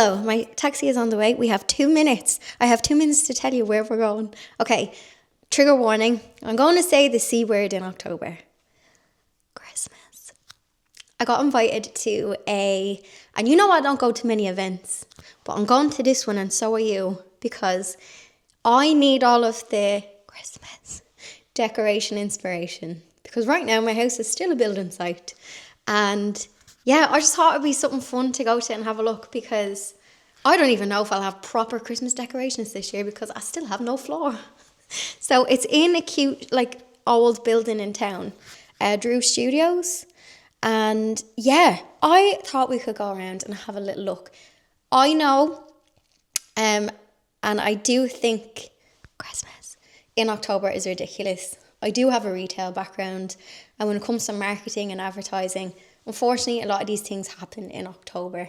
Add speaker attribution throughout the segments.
Speaker 1: Hello, my taxi is on the way. We have 2 minutes. I have 2 minutes to tell you where we're going. Okay, trigger warning. I'm going to say the C word in October. Christmas. I got invited to and you know I don't go to many events, but I'm going to this one and so are you, because I need all of the Christmas decoration inspiration. Because right now my house is still a building site. And yeah, I just thought it'd be something fun to go to and have a look, because I don't even know if I'll have proper Christmas decorations this year because I still have no floor. So it's in a cute, like, old building in town, Drew Studios. And yeah, I thought we could go around and have a little look. I know, and I do think Christmas in October is ridiculous. I do have a retail background, and when it comes to marketing and advertising, unfortunately, a lot of these things happen in October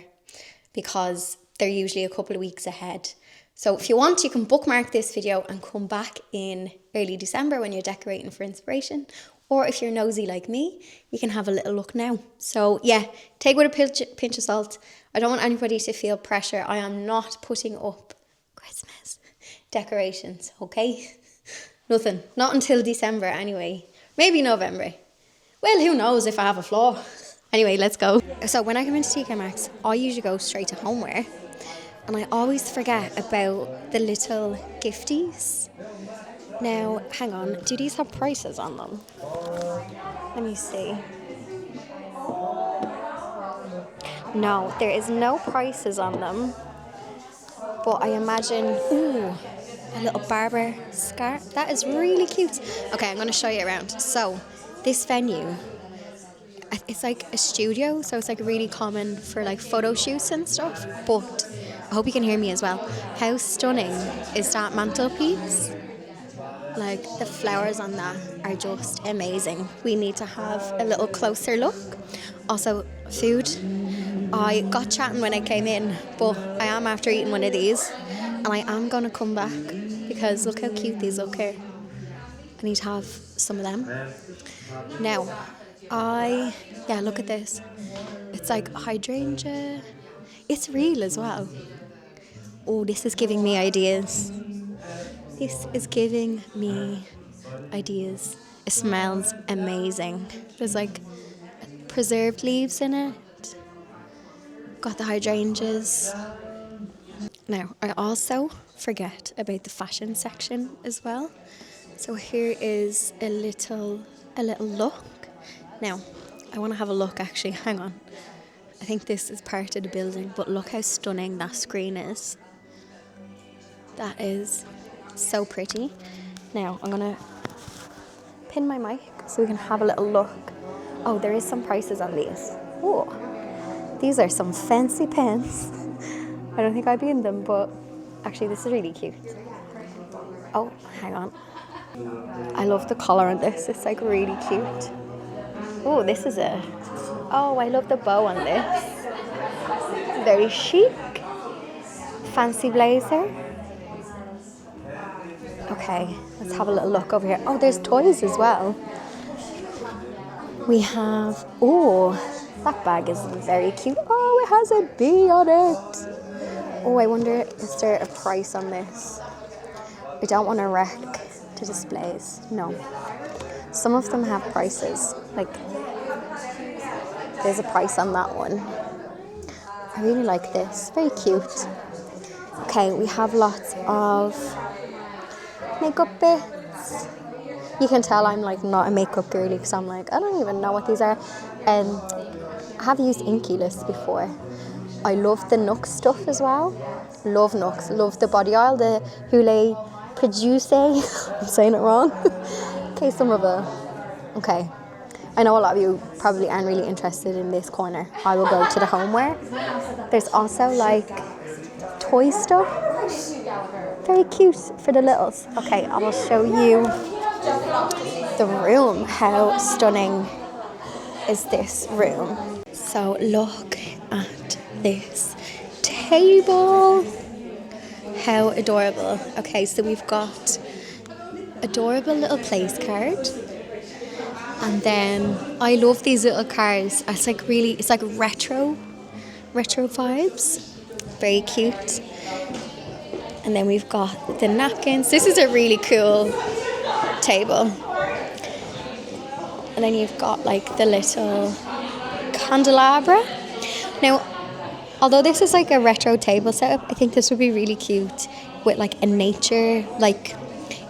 Speaker 1: because they're usually a couple of weeks ahead. So if you want, you can bookmark this video and come back in early December when you're decorating for inspiration. Or if you're nosy like me, you can have a little look now. So yeah, take it with a pinch of salt. I don't want anybody to feel pressure. I am not putting up Christmas decorations, okay? Nothing. Not until December anyway. Maybe November. Well, who knows if I have a floor. Anyway, let's go. So when I come into TK Maxx, I usually go straight to homeware. And I always forget about the little gifties. Now, hang on. Do these have prices on them? Let me see. No, there is no prices on them. But I imagine, ooh, a little barber scarf. That is really cute. Okay, I'm going to show you around. So, this venue, it's like a studio, so it's like really common for like photo shoots and stuff. But I hope you can hear me as well. How stunning is that mantelpiece? Like, the flowers on that are just amazing. We need to have a little closer look. Also, food. I got chatting when I came in, but I am after eating one of these, and I am going to come back because look how cute these look here. I need to have some of them. Now, yeah, look at this. It's like hydrangea. It's real as well. Oh, this is giving me ideas. This is giving me ideas. It smells amazing. There's like preserved leaves in it. Got the hydrangeas. Now, I also forget about the fashion section as well. So here is a little look. Now, I want to have a look actually. Hang on. I think this is part of the building, but look how stunning that screen is. That is so pretty. Now, I'm going to pin my mic so we can have a little look. Oh, there is some prices on these. Oh, these are some fancy pants. I don't think I'd be in them, but actually this is really cute. Oh, hang on. I love the collar on this. It's like really cute. Oh, this is oh, I love the bow on this. Very chic. Fancy blazer. Okay, let's have a little look over here. Oh, there's toys as well. We have, oh, that bag is very cute. Oh, it has a bee on it. Oh, I wonder, is there a price on this? I don't want to wreck the displays. No. Some of them have prices. Like, there's a price on that one. I really like this. Very cute. Okay, we have lots of makeup bits. You can tell I'm like not a makeup girly because I'm like, I don't even know what these are. I have used Inky List before. I love the Nux stuff as well. Love Nux. Love the body oil, the Houlet Produce. I'm saying it wrong. Okay, Somerville. Okay. I know a lot of you probably aren't really interested in this corner. I will go to the homeware. There's also like toy stuff. Very cute for the littles. Okay, I will show you the room. How stunning is this room? So look at this table. How adorable. Okay, so we've got adorable little place card. And then I love these little cars. It's like retro vibes. very cute. And then we've got the napkins. This is a really cool table. And then you've got like the little candelabra. Now, although this is like a retro table setup, I think this would be really cute with like a nature, like,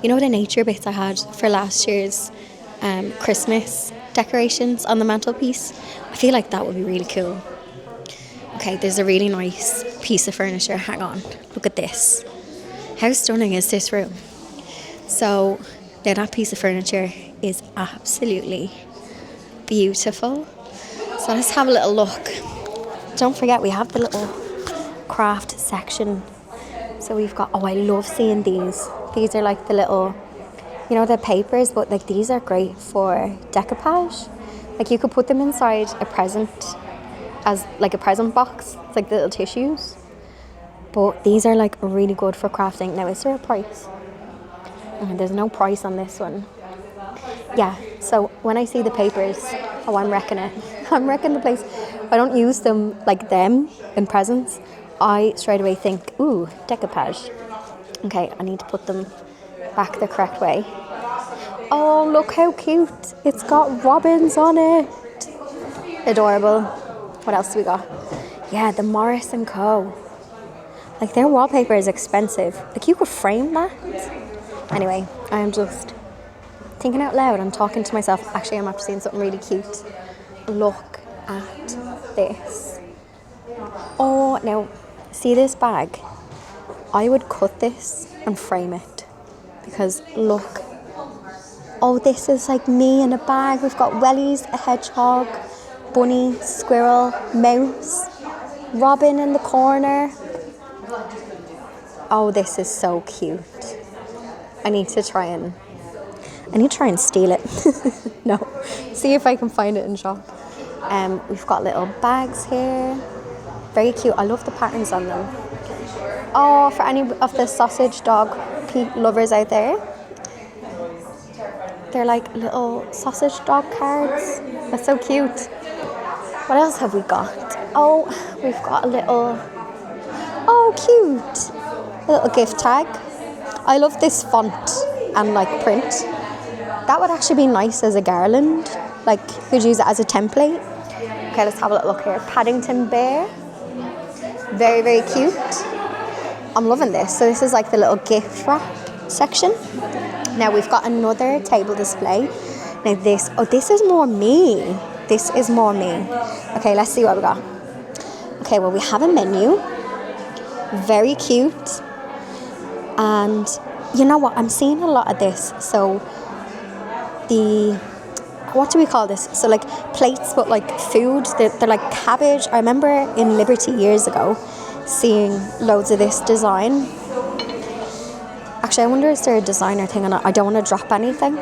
Speaker 1: you know, the nature bits I had for last year's Christmas decorations on the mantelpiece. I feel like that would be really cool. Okay, there's a really nice piece of furniture. Hang on, look at this. How stunning is this room? So now that piece of furniture is absolutely beautiful. So let's have a little look. Don't forget we have the little craft section. So we've got, oh, I love seeing these. These are like the little, you know, the papers, but like these are great for decoupage. Like you could put them inside a present as like a present box. It's like the little tissues. But these are like really good for crafting. Now, is there a price? There's no price on this one. Yeah, so when I see the papers, oh, I'm wrecking it. I'm wrecking the place. I don't use them like them in presents. I straight away think, ooh, decoupage. Okay, I need to put them back the correct way. Oh, look how cute. It's got robins on it. Adorable. What else do we got? Yeah, the Morris & Co. Like, their wallpaper is expensive. Like, you could frame that. Anyway, I am just thinking out loud. I'm talking to myself. Actually, I'm after seeing something really cute. Look at this. Oh, now, see this bag? I would cut this and frame it. Because, look. Oh, this is like me in a bag. We've got wellies, a hedgehog, bunny, squirrel, mouse, robin in the corner. Oh, this is so cute. I need to try and steal it. No, see if I can find it in shop. We've got little bags here. Very cute. I love the patterns on them. Oh, for any of the sausage dog lovers out there, they're like little sausage dog cards. That's so cute. What else have we got? Oh, we've got a little, oh, cute. A little gift tag. I love this font and like print. That would actually be nice as a garland. Like, you could use it as a template. Okay, let's have a little look here. Paddington Bear. Very, very cute. I'm loving this. So this is like the little gift wrap section. Now we've got another table display. Now this is more me. This is more me. Okay, let's see what we got. Okay, well, we have a menu. Very cute. And you know what? I'm seeing a lot of this. So what do we call this? So like plates, but like food. They're like cabbage. I remember in Liberty years ago seeing loads of this design. Actually, I wonder, is there a designer thing on it? I don't want to drop anything.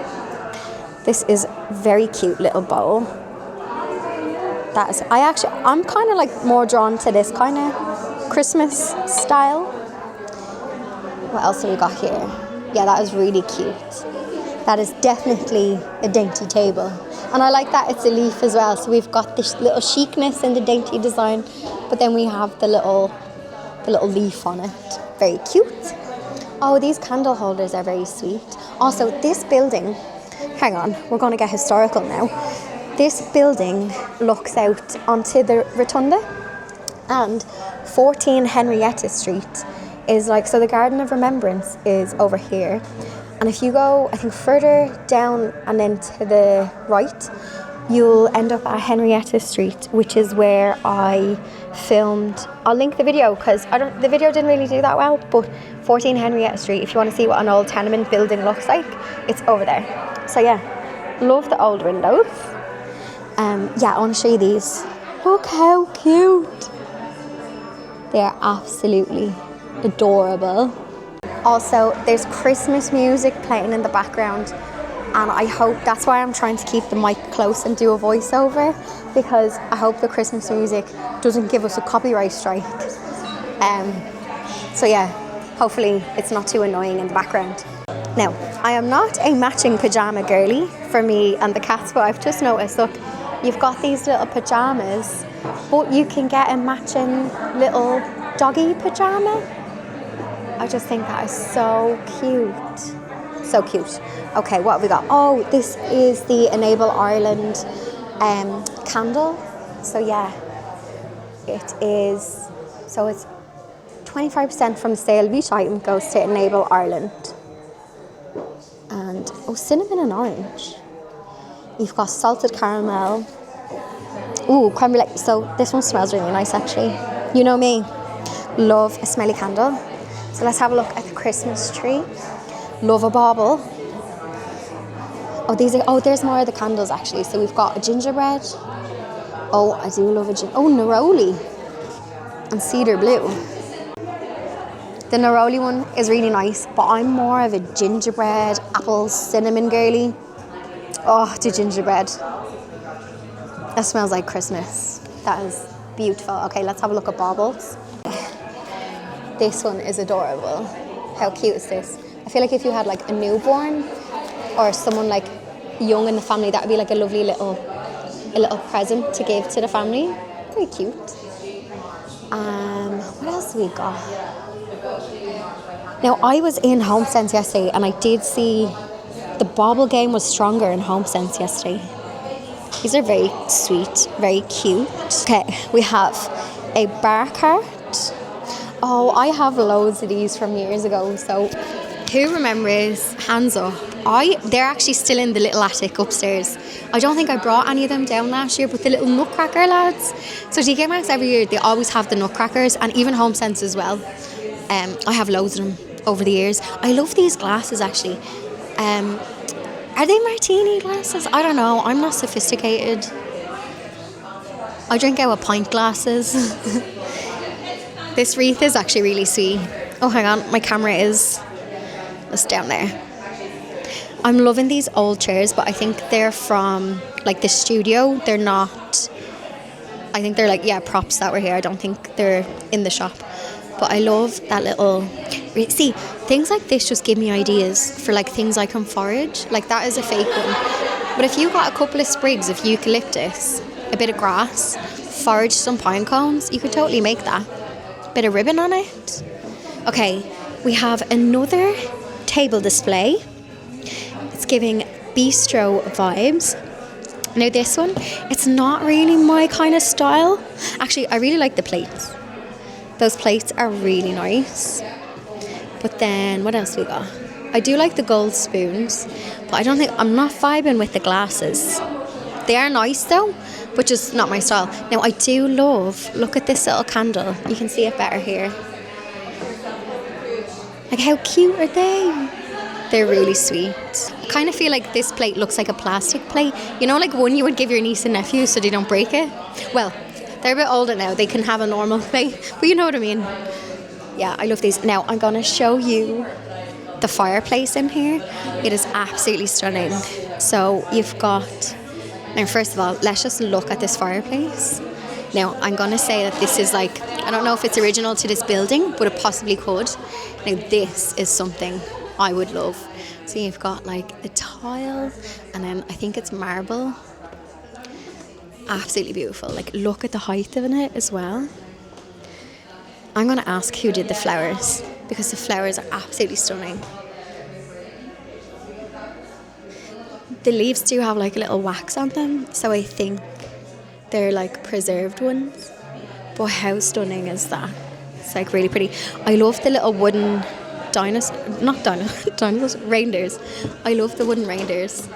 Speaker 1: This is very cute little bowl. I'm kind of like more drawn to this kind of Christmas style. What else have we got here? Yeah, that is really cute. That is definitely a dainty table. And I like that it's a leaf as well. So we've got this little chicness in the dainty design, but then we have the little leaf on it. Very cute. Oh, these candle holders are very sweet. Also, this building, hang on, we're going to get historical now. This building looks out onto the rotunda, and 14 Henrietta Street is like, so the Garden of Remembrance is over here. And if you go, I think, further down and then to the right, you'll end up at Henrietta Street, which is where I filmed. I'll link the video because the video didn't really do that well, but 14 Henrietta Street, if you want to see what an old tenement building looks like, it's over there. So yeah, love the old windows. Yeah, I want to show you these. Look how cute. They are absolutely adorable. Also, there's Christmas music playing in the background, and I hope that's why I'm trying to keep the mic close and do a voiceover, because I hope the Christmas music doesn't give us a copyright strike. So yeah, hopefully it's not too annoying in the background. Now, I am not a matching pajama girly for me and the cats, but I've just noticed, look, you've got these little pajamas, but you can get a matching little doggy pajama. I just think that is so cute. So cute. Okay, what have we got? Oh, this is the Enable Ireland candle. So yeah, it is. So it's 25% from the sale of each item goes to Enable Ireland. And oh, cinnamon and orange. You've got salted caramel. Ooh, creme brulee. So this one smells really nice actually. You know me, love a smelly candle. So let's have a look at the Christmas tree. Love a bauble. Oh, there's more of the candles actually. So we've got a gingerbread. Oh, I do love a neroli and cedar blue. The neroli one is really nice, but I'm more of a gingerbread, apple, cinnamon girly. Oh, the gingerbread. That smells like Christmas. That is beautiful. Okay, let's have a look at baubles. This one is adorable. How cute is this? I feel like if you had like a newborn or someone like young in the family, that would be like a lovely little present to give to the family. Very cute. What else have we got? Now, I was in HomeSense yesterday and I did see the bauble game was stronger in HomeSense yesterday. These are very sweet, very cute. Okay, we have a bar cart. Oh, I have loads of these from years ago. So who remembers, hands up? They're actually still in the little attic upstairs. I don't think I brought any of them down last year, but the little nutcracker lads. So TK Maxx every year, they always have the nutcrackers, and even HomeSense as well. I have loads of them over the years. I love these glasses actually. Are they martini glasses? I don't know. I'm not sophisticated. I drink out of pint glasses. This wreath is actually really sweet. Oh, hang on. My camera is just down there. I'm loving these old chairs, but I think they're from like the studio. They're not. I think they're like, yeah, props that were here. I don't think they're in the shop. But I love that little... See, things like this just give me ideas for like things I can forage. Like that is a fake one. But if you got a couple of sprigs of eucalyptus, a bit of grass, forage some pine cones, you could totally make that. Bit of ribbon on it. Okay, we have another table display. It's giving bistro vibes. Now this one, it's not really my kind of style. Actually, I really like the plates. Those plates are really nice. But then, what else we got? I do like the gold spoons, but I'm not vibing with the glasses. They are nice though, but just not my style. Now I do love, look at this little candle. You can see it better here. Like how cute are they? They're really sweet. I kind of feel like this plate looks like a plastic plate. You know, like one you would give your niece and nephew so they don't break it? Well, they're a bit older now. They can have a normal plate, but you know what I mean. Yeah, I love these. Now, I'm going to show you the fireplace in here. It is absolutely stunning. So you've got... Now, first of all, let's just look at this fireplace. Now, I'm going to say that this is like... I don't know if it's original to this building, but it possibly could. Now, this is something I would love. So you've got like the tile, and then I think it's marble. Absolutely beautiful. Like, look at the height of it as well. I'm going to ask who did the flowers, because the flowers are absolutely stunning. The leaves do have like a little wax on them, so I think they're like preserved ones. But how stunning is that? It's like really pretty. I love the little wooden reindeers. I love the wooden reindeers.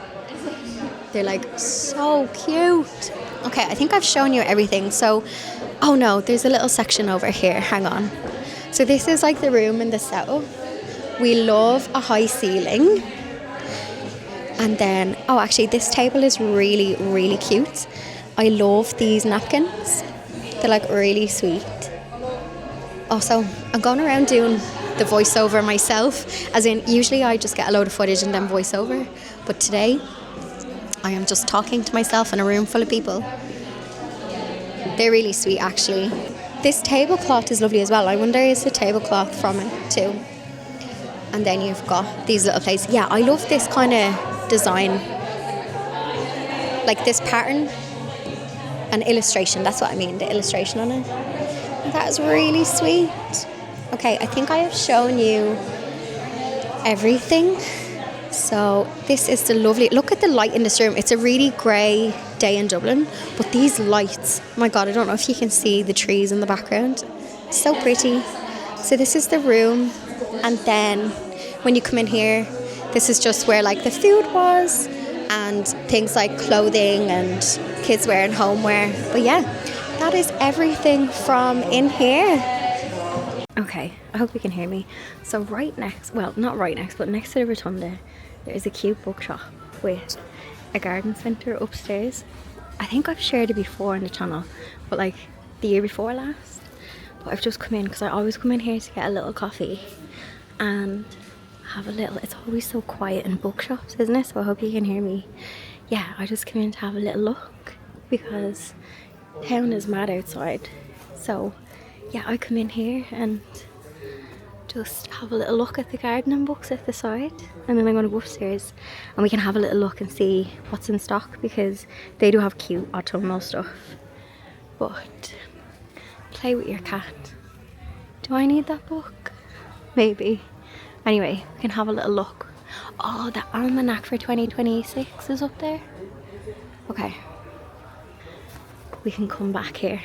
Speaker 1: They're like so cute. Okay, I think I've shown you everything. So, oh no, there's a little section over here. Hang on. So this is like the room in the south. We love a high ceiling. And then, oh, actually, this table is really, really cute. I love these napkins. They're like really sweet. Also, I'm going around doing the voiceover myself. As in, usually I just get a load of footage and then voiceover. But today, I am just talking to myself in a room full of people. They're really sweet, actually. This tablecloth is lovely as well. I wonder, is the tablecloth from it too? And then you've got these little plates. Yeah, I love this kind of design. Like this pattern and illustration. That's what I mean, the illustration on it. That is really sweet. Okay, I think I have shown you everything. So this is the lovely, look at the light in this room. It's a really grey day in Dublin, but these lights, oh my God, I don't know if you can see the trees in the background. So pretty. So this is the room, and then when you come in here, this is just where like the food was and things like clothing and kids wear and homeware. But yeah, that is everything from in here. Okay, I hope you can hear me. So right next, well, not right next, but next to the rotunda, there is a cute bookshop with a garden centre upstairs. I think I've shared it before on the channel, but like the year before last. But I've just come in because I always come in here to get a little coffee and have a little, it's always so quiet in bookshops, isn't it? So I hope you can hear me. Yeah, I just came in to have a little look because town is mad outside. So yeah, I come in here and just have a little look at the gardening books at the side, and then I'm going to go upstairs and we can have a little look and see what's in stock, because they do have cute autumnal stuff. But play with your cat. Do I need that book? Maybe. Anyway, we can have a little look. Oh, the almanac for 2026 is up there. Okay, we can come back here.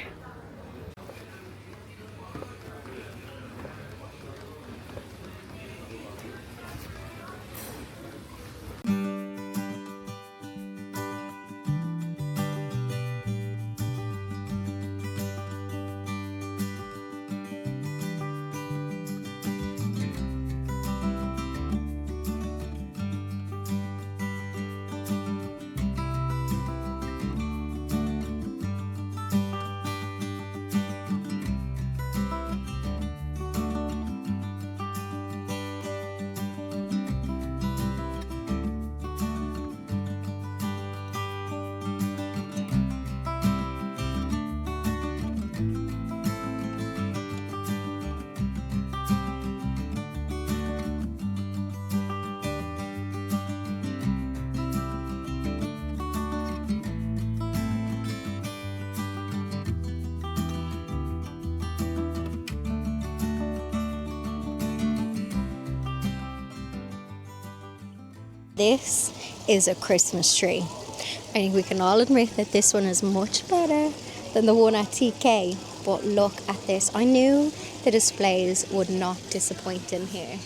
Speaker 1: This is a Christmas tree. I think we can all admit that this one is much better than the one at TK. But look at this. I knew the displays would not disappoint in here.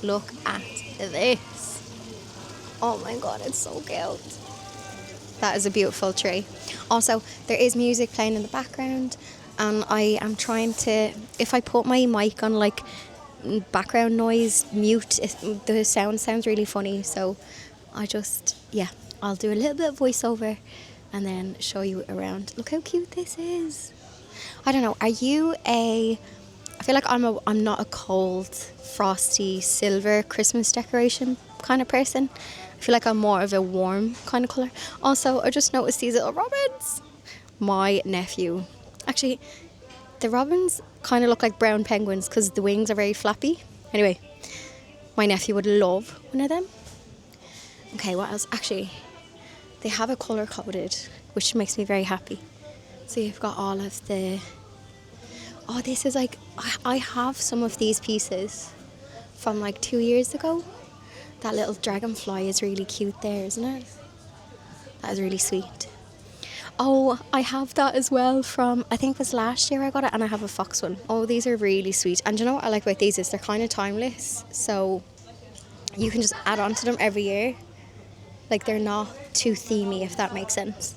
Speaker 1: Look at this. Oh my God, it's so cute. That is a beautiful tree. Also, there is music playing in the background, and I am trying to, if I put my mic on like background noise mute, the sound sounds really funny, so I just, yeah, I'll do a little bit of voiceover and then show you around. Look how cute this is. I don't know, are you I feel like I'm not a cold, frosty, silver Christmas decoration kind of person. I feel like I'm more of a warm kind of colour. Also, I just noticed these little robins. My nephew, actually, the robins kind of look like brown penguins because the wings are very flappy. Anyway, my nephew would love one of them. Okay, what else? Actually, they have a colour coded, which makes me very happy. So you've got all of the... Oh, this is like... I have some of these pieces from like 2 years ago. That little dragonfly is really cute there, isn't it? That is really sweet. Oh, I have that as well from, I think it was last year I got it, and I have a fox one. Oh, these are really sweet. And you know what I like about these is they're kind of timeless. So you can just add on to them every year. Like, they're not too themey, if that makes sense.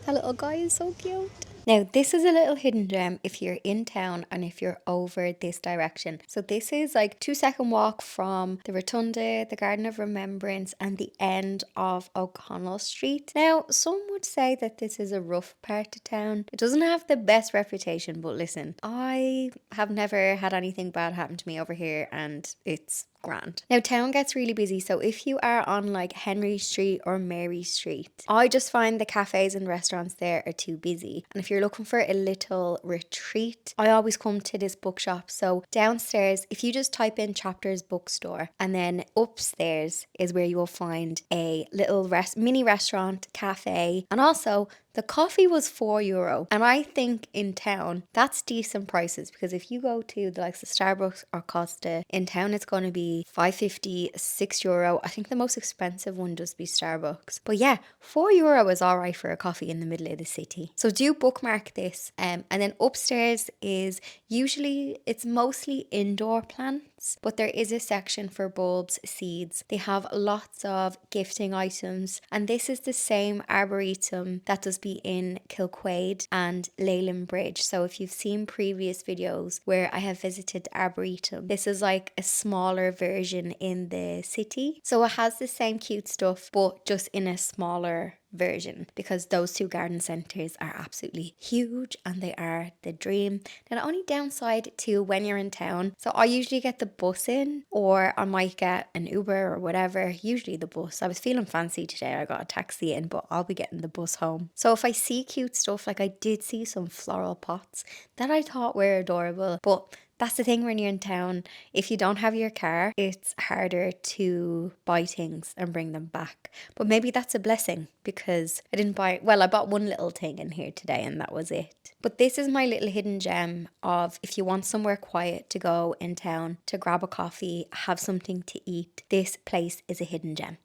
Speaker 1: That little guy is so cute. Now, this is a little hidden gem if you're in town and if you're over this direction. So this is like 2-second walk from the Rotunda, the Garden of Remembrance, and the end of O'Connell Street. Now, some would say that this is a rough part of town. It doesn't have the best reputation, but listen, I have never had anything bad happen to me over here, and it's grand. Now, town gets really busy, so if you are on like Henry Street or Mary Street, I just find the cafes and restaurants there are too busy. And if you're looking for a little retreat, I always come to this bookshop. So downstairs, if you just type in Chapters Bookstore, and then upstairs is where you will find a little mini restaurant, cafe, and also The coffee was €4, and I think in town that's decent prices, because if you go to the likes of Starbucks or Costa in town, it's going to be €5.50, €6. I think the most expensive one does be Starbucks. But yeah, €4 is all right for a coffee in the middle of the city. So do bookmark this. And then upstairs is usually, it's mostly indoor plants, but there is a section for bulbs, seeds. They have lots of gifting items, and this is the same Arboretum that does be in Kilquade and Leyland Bridge. So if you've seen previous videos where I have visited Arboretum, this is like a smaller version in the city. So it has the same cute stuff, but just in a smaller version, because those two garden centres are absolutely huge and they are the dream. Now, the only downside to when you're in town, so I usually get the bus in, or I might get an Uber or whatever, usually the bus. I was feeling fancy today, I got a taxi in, but I'll be getting the bus home. So if I see cute stuff, like I did see some floral pots that I thought were adorable, but that's the thing when you're in town. If you don't have your car, it's harder to buy things and bring them back. But maybe that's a blessing, because I didn't buy, well, I bought one little thing in here today and that was it. But this is my little hidden gem of, if you want somewhere quiet to go in town to grab a coffee, have something to eat, this place is a hidden gem.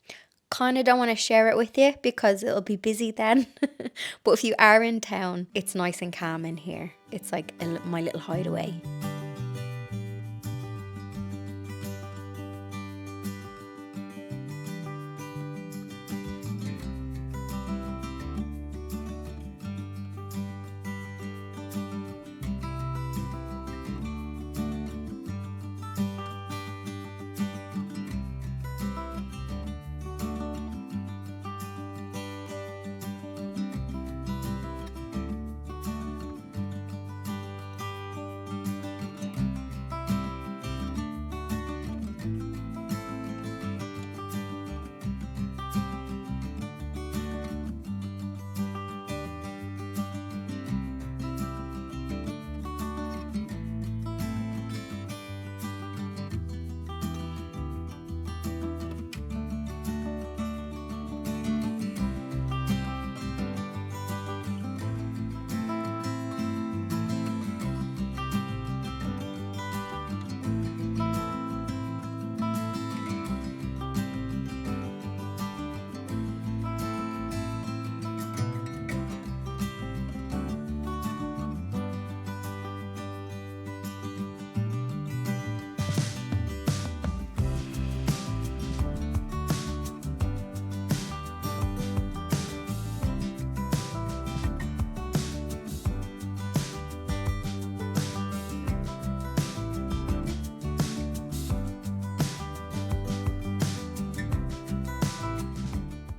Speaker 1: Kind of don't want to share it with you because it'll be busy then. But if you are in town, it's nice and calm in here. It's like my little hideaway.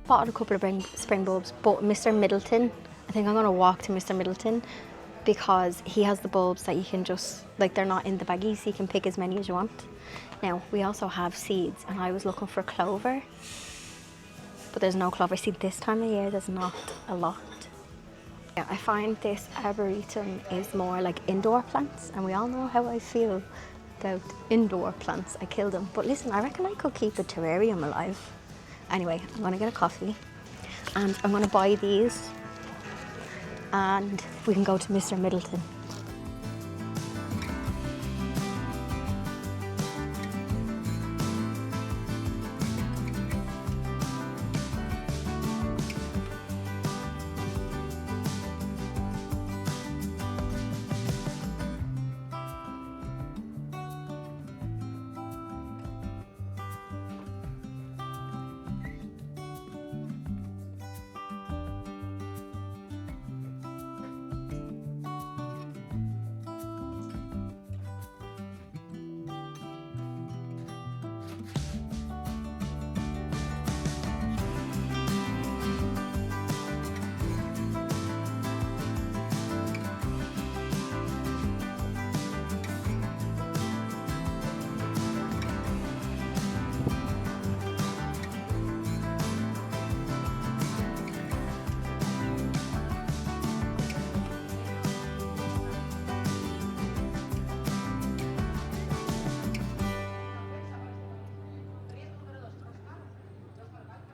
Speaker 1: Bought a couple of spring bulbs, but Mr Middleton, I think I'm going to walk to Mr Middleton, because he has the bulbs that you can just, like, they're not in the baggies, so you can pick as many as you want. Now, we also have seeds, and I was looking for clover, but there's no clover. See, this time of year, there's not a lot. Yeah, I find this Arboretum is more like indoor plants, and we all know how I feel about indoor plants. I kill them. But listen, I reckon I could keep a terrarium alive. Anyway, I'm going to get a coffee, and I'm going to buy these, and we can go to Mr Middleton.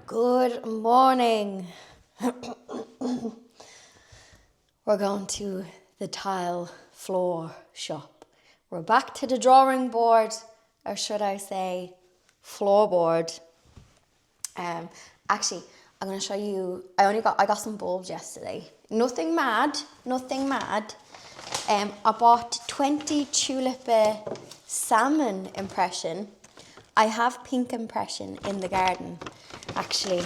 Speaker 1: Good morning. we're going to the tile floor shop. We're back to the drawing board, or should I say floorboard. Actually, I'm going to show you, I got some bulbs yesterday. Nothing mad. I bought 20 tulip salmon impression. I have pink impression in the garden. Actually,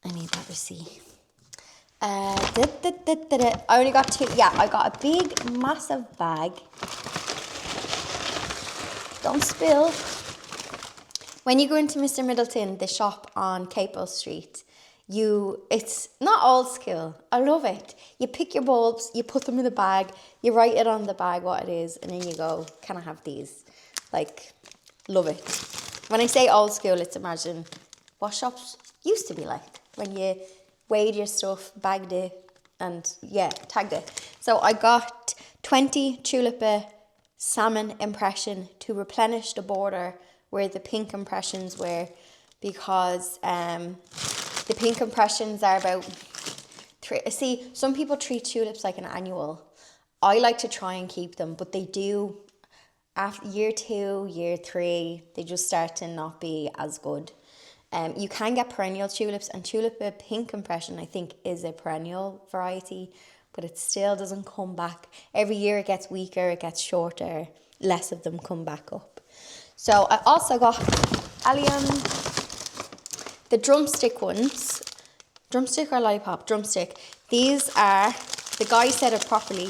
Speaker 1: I need that receipt. I only got 2. Yeah, I got a big, massive bag. Don't spill. When you go into Mr Middleton, the shop on Capel Street, it's not old school. I love it. You pick your bulbs, you put them in the bag, you write it on the bag what it is, and then you go, can I have these? Like, love it. When I say old school, it's imagine what shops used to be like when you weighed your stuff, bagged it, and yeah, tagged it. So I got 20 tulip salmon impression to replenish the border where the pink impressions were, because the pink impressions are about some people treat tulips like an annual. I like to try and keep them, but they do after year 2, year 3, they just start to not be as good. You can get perennial tulips, and tulip pink impression I think is a perennial variety, but it still doesn't come back. Every year it gets weaker, it gets shorter, less of them come back up. So I also got allium, the drumstick ones. Drumstick or lollipop? Drumstick. These are, the guy said it properly,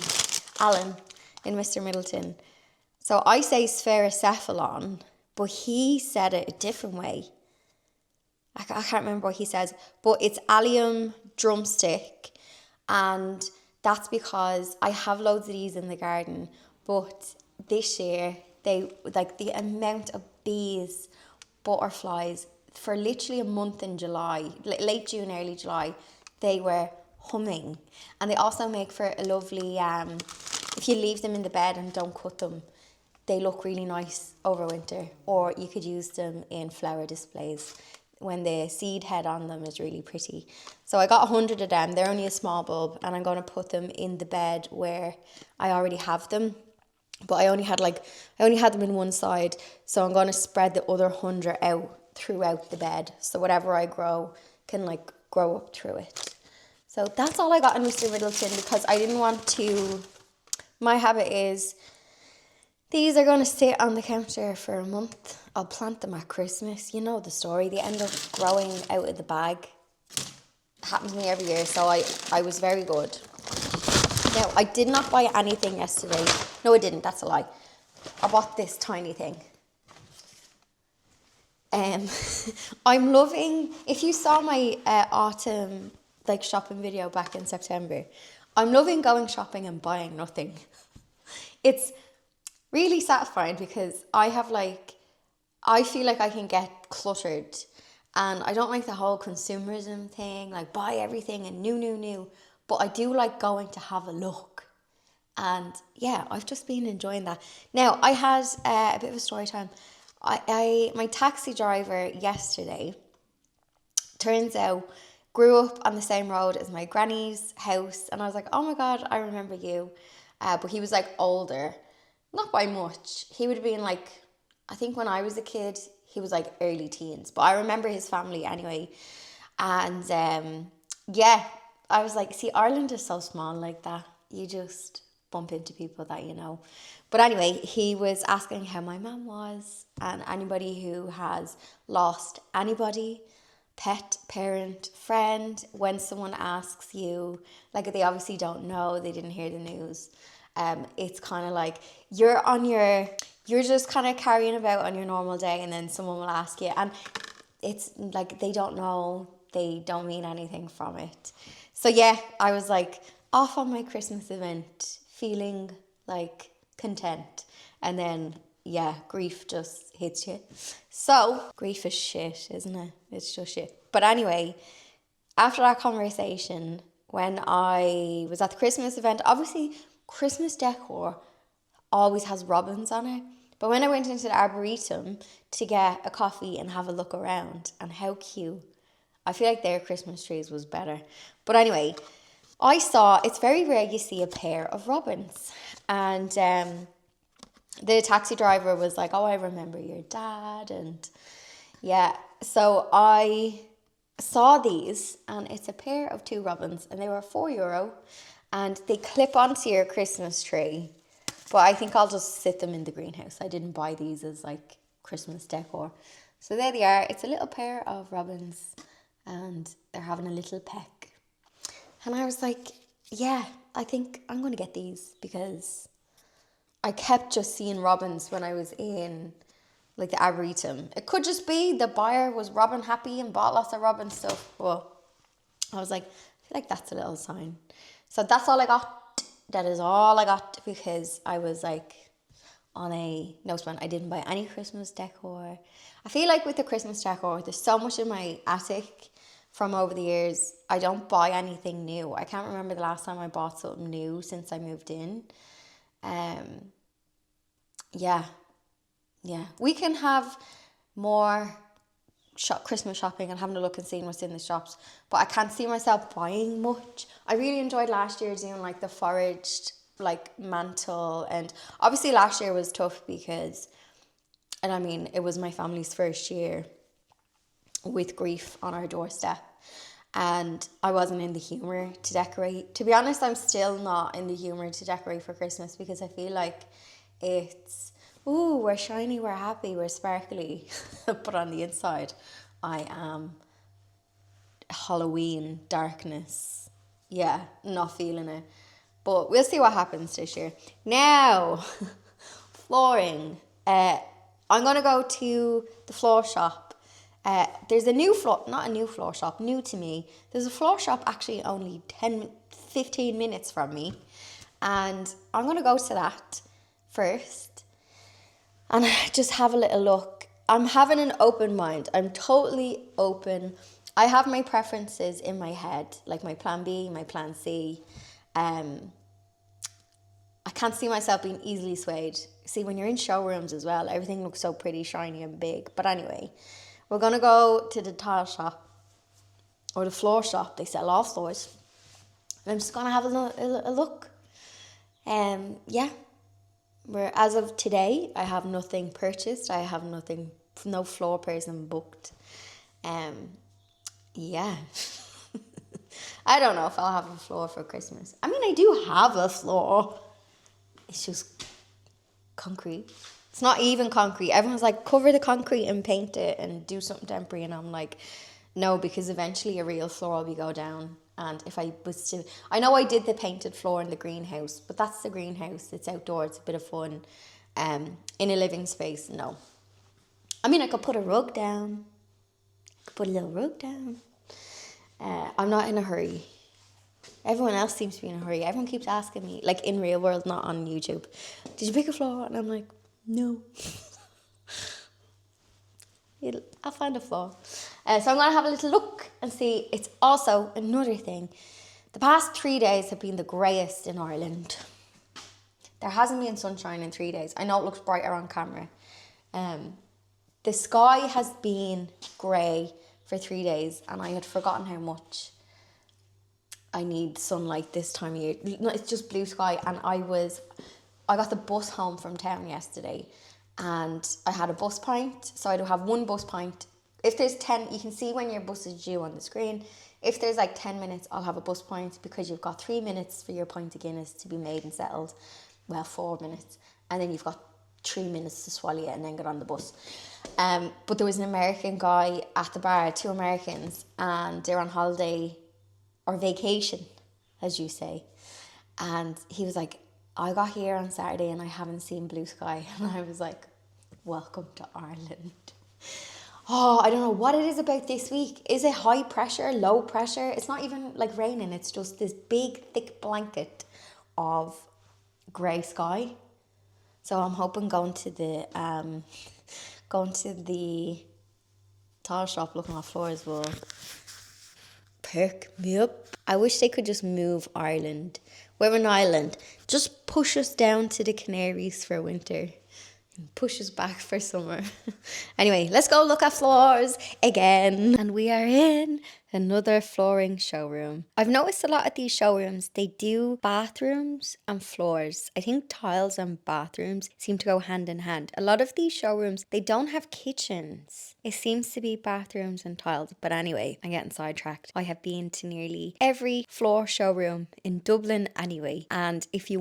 Speaker 1: Alan in Mr Middleton. So I say spherocephalon, but he said it a different way. I can't remember what he says, but it's allium drumstick, and that's because I have loads of these in the garden, but this year they, like, the amount of bees, butterflies, for literally a month in July, late June, early July, they were humming. And they also make for a lovely, if you leave them in the bed and don't cut them, they look really nice over winter, or you could use them in flower displays when the seed head on them is really pretty. So I got 100 of them. They're only a small bulb, and I'm going to put them in the bed where I already have them. But I only had them in one side, so I'm going to spread the other 100 out throughout the bed, so whatever I grow can like grow up through it. So that's all I got in Mr Middleton, because I didn't want to. My habit is these are going to sit on the counter for a month. I'll plant them at Christmas. You know the story. They end up growing out of the bag. It happens to me every year, so I was very good. Now, I did not buy anything yesterday. No, I didn't. That's a lie. I bought this tiny thing. I'm loving, if you saw my autumn like shopping video back in September, I'm loving going shopping and buying nothing. It's really satisfying because I feel like I can get cluttered, and I don't like the whole consumerism thing, like buy everything and new, but I do like going to have a look. And yeah, I've just been enjoying that. Now, I had a bit of a story time. My taxi driver yesterday, turns out, grew up on the same road as my granny's house, and I was like, oh my god, I remember you. But he was like older, not by much. He would have been like, I think when I was a kid, he was like early teens, but I remember his family anyway. And yeah, I was like, see, Ireland is so small like that. You just bump into people that you know. But anyway, he was asking how my mum was, and anybody who has lost anybody, pet, parent, friend, when someone asks you, like they obviously don't know, they didn't hear the news, it's kind of like you're just kind of carrying about on your normal day, and then someone will ask you, and it's like they don't know, they don't mean anything from it. So yeah, I was like off on my Christmas event, feeling like content, and then yeah, grief just hits you. So grief is shit, isn't it? It's just shit. But anyway, after that conversation, when I was at the Christmas event, obviously Christmas decor always has robins on it, but when I went into the Arboretum to get a coffee and have a look around, and how cute, I feel like their Christmas trees was better. But anyway, I saw, it's very rare you see a pair of robins. And the taxi driver was like, oh, I remember your dad. And yeah, so I saw these, and it's a pair of 2 robins, and they were €4, and they clip onto your Christmas tree. But I think I'll just sit them in the greenhouse. I didn't buy these as like Christmas decor. So there they are. It's a little pair of robins, and they're having a little peck. And I was like, yeah, I think I'm going to get these, because I kept just seeing robins when I was in like the Arboretum. It could just be the buyer was robin happy and bought lots of robin stuff. Well, I was like, I feel like that's a little sign. So that's all I got. That is all I got, because I was like on a no spend. I didn't buy any Christmas decor. I feel like with the Christmas decor, there's so much in my attic from over the years. I don't buy anything new. I can't remember the last time I bought something new since I moved in. Yeah. We can have more Christmas shopping and having a look and seeing what's in the shops, but I can't see myself buying much. I really enjoyed last year doing like the foraged like mantle, and obviously last year was tough because, and I mean, it was my family's first year with grief on our doorstep, and I wasn't in the humour to decorate. To be honest, I'm still not in the humour to decorate for Christmas, because I feel like it's, ooh, we're shiny, we're happy, we're sparkly. But on the inside, I am Halloween darkness. Yeah, not feeling it. But we'll see what happens this year. Now, flooring. I'm going to go to the floor shop. There's a new floor, not a new floor shop, new to me. There's a floor shop actually only 15 minutes from me. And I'm going to go to that first and just have a little look. I'm having an open mind. I'm totally open. I have my preferences in my head, like my plan B, my plan C. I can't see myself being easily swayed. See, when you're in showrooms as well, everything looks so pretty, shiny and big. But anyway, we're going to go to the tile shop, or the floor shop. They sell all floors. And I'm just going to have a look. Yeah. Where as of today, I have nothing purchased. I have nothing, no floor person booked. Yeah. I don't know if I'll have a floor for Christmas. I mean, I do have a floor. It's just concrete. It's not even concrete. Everyone's like, cover the concrete and paint it and do something temporary. And I'm like, no, because eventually a real floor will go down. And if I was to, I know I did the painted floor in the greenhouse, but that's the greenhouse. It's outdoors. It's a bit of fun. In a living space, no. I mean, I could put a rug down. I could put a little rug down. I'm not in a hurry. Everyone else seems to be in a hurry. Everyone keeps asking me, like in real world, not on YouTube, did you pick a floor? And I'm like, no. I'll find a floor. So I'm going to have a little look and see. It's also another thing. The past 3 days have been the greyest in Ireland. There hasn't been sunshine in 3 days. I know it looks brighter on camera. The sky has been grey for 3 days, and I had forgotten how much I need sunlight this time of year. No, it's just blue sky, and I got the bus home from town yesterday, and I had a bus pint, so I do have one bus pint. If there's 10, you can see when your bus is due on the screen. If there's like 10 minutes, I'll have a bus pint, because you've got 3 minutes for your pint of Guinness to be made and settled. Well, 4 minutes. And then you've got 3 minutes to swallow it and then get on the bus. But there was an American guy at the bar, 2 Americans, and they're on holiday or vacation, as you say. And he was like, I got here on Saturday and I haven't seen blue sky. And I was like, welcome to Ireland. Oh, I don't know what it is about this week. Is it high pressure, low pressure? It's not even like raining. It's just this big, thick blanket of grey sky. So I'm hoping going to the tile shop looking at floors will perk me up. I wish they could just move Ireland. We're an island. Just push us down to the Canaries for winter and push us back for summer. Anyway, let's go look at floors again. And we are in Another flooring showroom. I've noticed a lot of these showrooms, they do bathrooms and floors. I think tiles and bathrooms seem to go hand in hand. A lot of these showrooms, they don't have kitchens. It seems to be bathrooms and tiles. But anyway, I'm getting sidetracked. I have been to nearly every floor showroom in Dublin anyway. And if you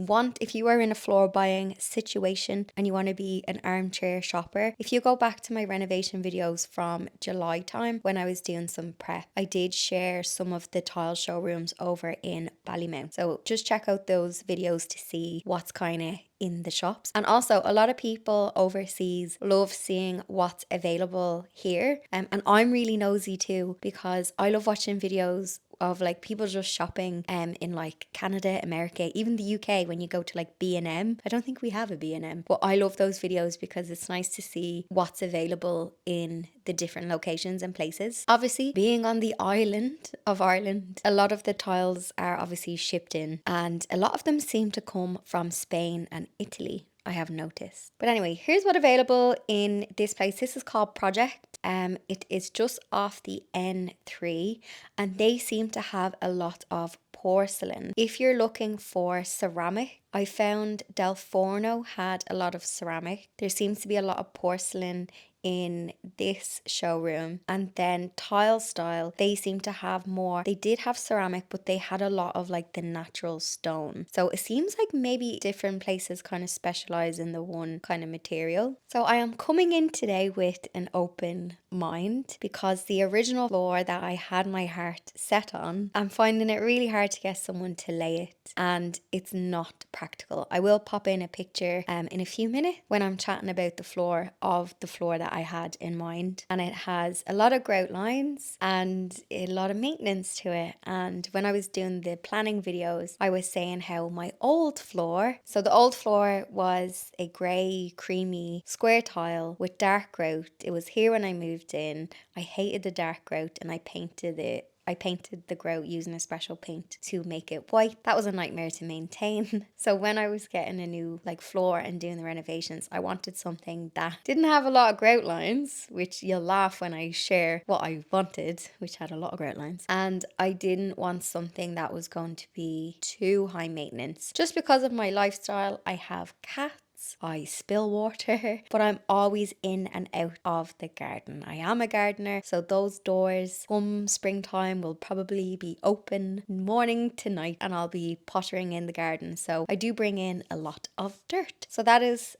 Speaker 1: are in a floor buying situation and you want to be an armchair shopper, if you go back to my renovation videos from July time when I was doing some prep, I did share some of the tile showrooms over in Ballymount. So just check out those videos to see what's kind of in the shops. And also, a lot of people overseas love seeing what's available here. And I'm really nosy too, because I love watching videos of like people just shopping in like Canada, America, even the UK. When you go to like B&M, I don't think we have a B&M, but I love those videos because it's nice to see what's available in the different locations and places. Obviously, being on the island of Ireland, a lot of the tiles are obviously shipped in, and a lot of them seem to come from Spain and Italy, I have noticed. But anyway, here's what available in this place. This is called Project. It is just off the N3, and they seem to have a lot of porcelain. If you're looking for ceramic, I found Del Forno had a lot of ceramic. There seems to be a lot of porcelain in this showroom. And then tile style, they seem to have more. They did have ceramic, but they had a lot of like the natural stone. So it seems like maybe different places kind of specialize in the one kind of material. So I am coming in today with an open mind, because the original floor that I had my heart set on, I'm finding it really hard to get someone to lay it, and it's not practical. I will pop in a picture in a few minutes when I'm chatting about the floor that I had in mind, and it has a lot of grout lines and a lot of maintenance to it. And when I was doing the planning videos, I was saying how my old floor, so the old floor was a grey creamy square tile with dark grout. It was here when I moved in. I hated the dark grout, and I painted the grout using a special paint to make it white. That was a nightmare to maintain. So when I was getting a new like floor and doing the renovations, I wanted something that didn't have a lot of grout lines, which you'll laugh when I share what I wanted, which had a lot of grout lines. And I didn't want something that was going to be too high maintenance. Just because of my lifestyle, I have cats, I spill water, but I'm always in and out of the garden. I am a gardener, so those doors come springtime will probably be open morning to night, and I'll be pottering in the garden. So I do bring in a lot of dirt. So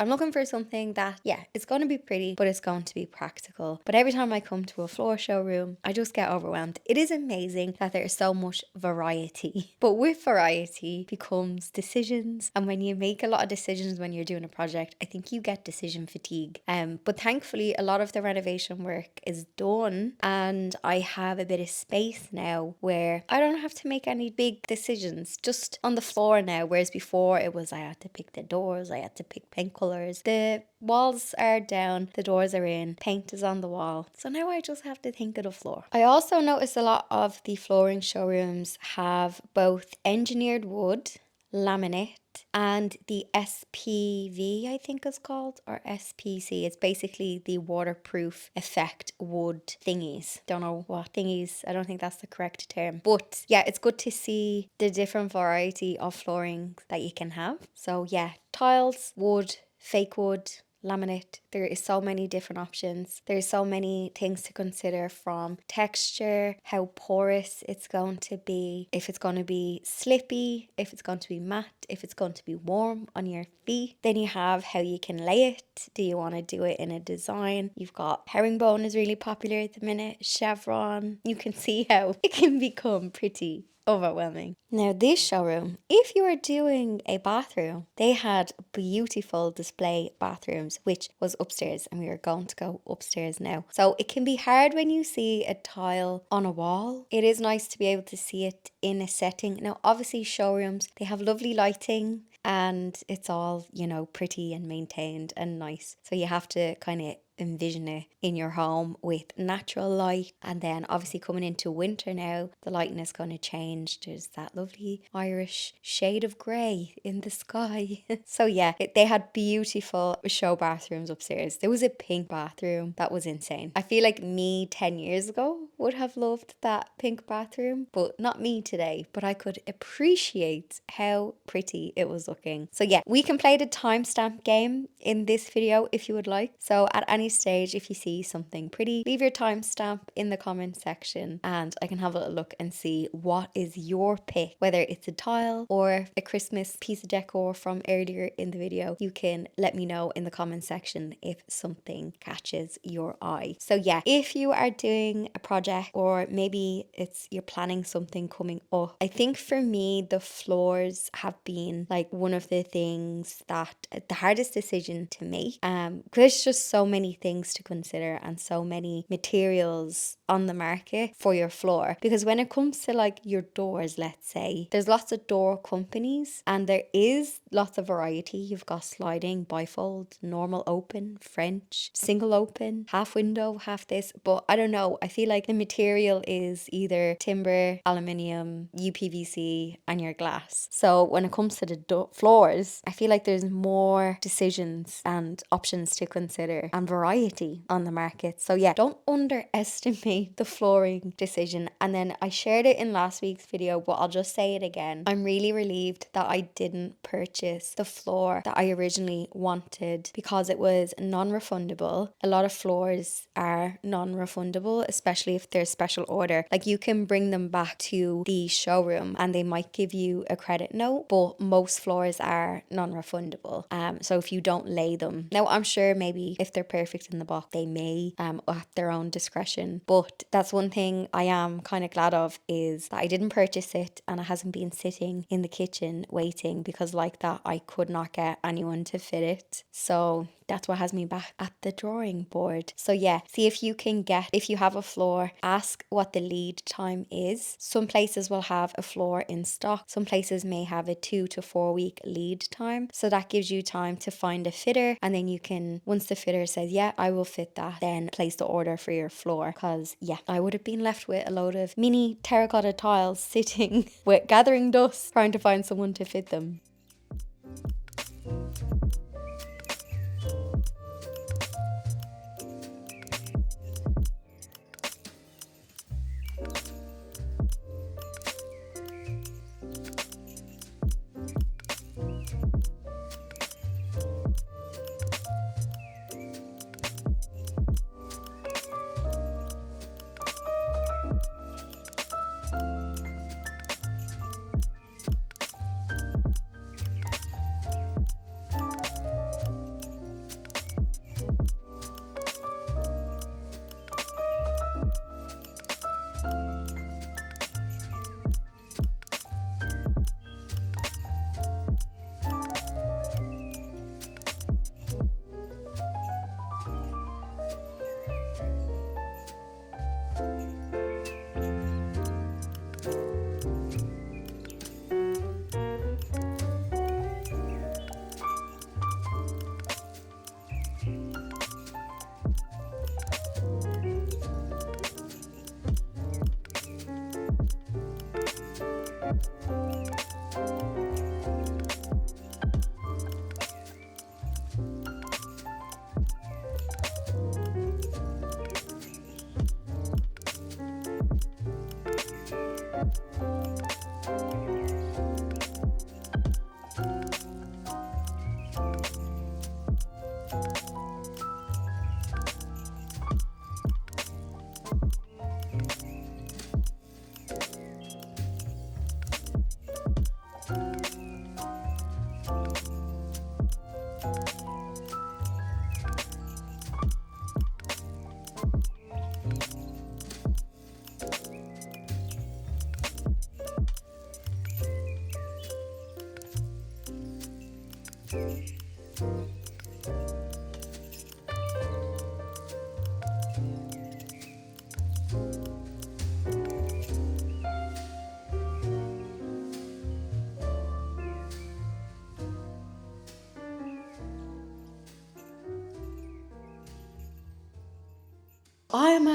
Speaker 1: I'm looking for something that, yeah, it's going to be pretty, but it's going to be practical. But every time I come to a floor showroom, I just get overwhelmed. It is amazing that there's so much variety, but with variety becomes decisions. And when you make a lot of decisions when you're doing a project, I think you get decision fatigue. But thankfully, a lot of the renovation work is done, and I have a bit of space now where I don't have to make any big decisions just on the floor now. Whereas before it was I had to pick the doors, I had to pick paint colours. The walls are down, the doors are in, paint is on the wall. So now I just have to think of the floor. I also noticed a lot of the flooring showrooms have both engineered wood, laminate, and the SPV, I think it's called, or SPC. It's basically the waterproof effect wood thingies. Don't know what thingies, I don't think that's the correct term. But yeah, it's good to see the different variety of flooring that you can have. So yeah, tiles, wood, fake wood, laminate. There is so many different options. There's so many things to consider, from texture, how porous it's going to be, if it's going to be slippy, if it's going to be matte, if it's going to be warm on your feet. Then you have how you can lay it. Do you want to do it in a design? You've got herringbone is really popular at the minute, chevron. You can see how it can become pretty overwhelming. Now this showroom, if you were doing a bathroom, they had beautiful display bathrooms, which was upstairs, and we are going to go upstairs now. So it can be hard when you see a tile on a wall. It is nice to be able to see it in a setting. Now obviously showrooms, they have lovely lighting, and it's all, pretty and maintained and nice. So you have to kind of envision it in your home with natural light. And then obviously coming into winter now, the lighting is going to change. There's that lovely Irish shade of grey in the sky. So yeah, they had beautiful show bathrooms upstairs. There was a pink bathroom that was insane. I feel like me 10 years ago would have loved that pink bathroom, but not me today. But I could appreciate how pretty it was looking. So yeah, we can play the timestamp game in this video if you would like. So at any stage, if you see something pretty, leave your timestamp in the comment section and I can have a little look and see what is your pick, whether it's a tile or a Christmas piece of decor from earlier in the video. You can let me know in the comment section if something catches your eye. So yeah, if you are doing a project or maybe you're planning something coming up, I think for me the floors have been like one of the things that the hardest decision to make. There's just so many things to consider and so many materials on the market for your floor, because when it comes to like your doors, let's say, there's lots of door companies and there is lots of variety. You've got sliding, bifold, normal open, French, single open, half window, half this, but I don't know, I feel like the material is either timber, aluminium, UPVC and your glass. So when it comes to the floors, I feel like there's more decisions and options to consider and variety on the market. So yeah, don't underestimate the flooring decision. And then I shared it in last week's video, but I'll just say it again. I'm really relieved that I didn't purchase the floor that I originally wanted because it was non-refundable. A lot of floors are non-refundable, especially if they're special order. Like you can bring them back to the showroom and they might give you a credit note, but most floors are non-refundable. So if you don't lay them, now I'm sure maybe if they're perfect in the box, they may at their own discretion. But that's one thing I am kind of glad of, is that I didn't purchase it and it hasn't been sitting in the kitchen waiting, because like that I could not get anyone to fit it. So that's what has me back at the drawing board. So yeah, see if you can get, if you have a floor, ask what the lead time is. Some places will have a floor in stock. Some places may have a 2 to 4 week lead time. So that gives you time to find a fitter, and then you can, once the fitter says, yeah, I will fit that, then place the order for your floor. Because yeah, I would have been left with a load of mini terracotta tiles sitting with gathering dust trying to find someone to fit them.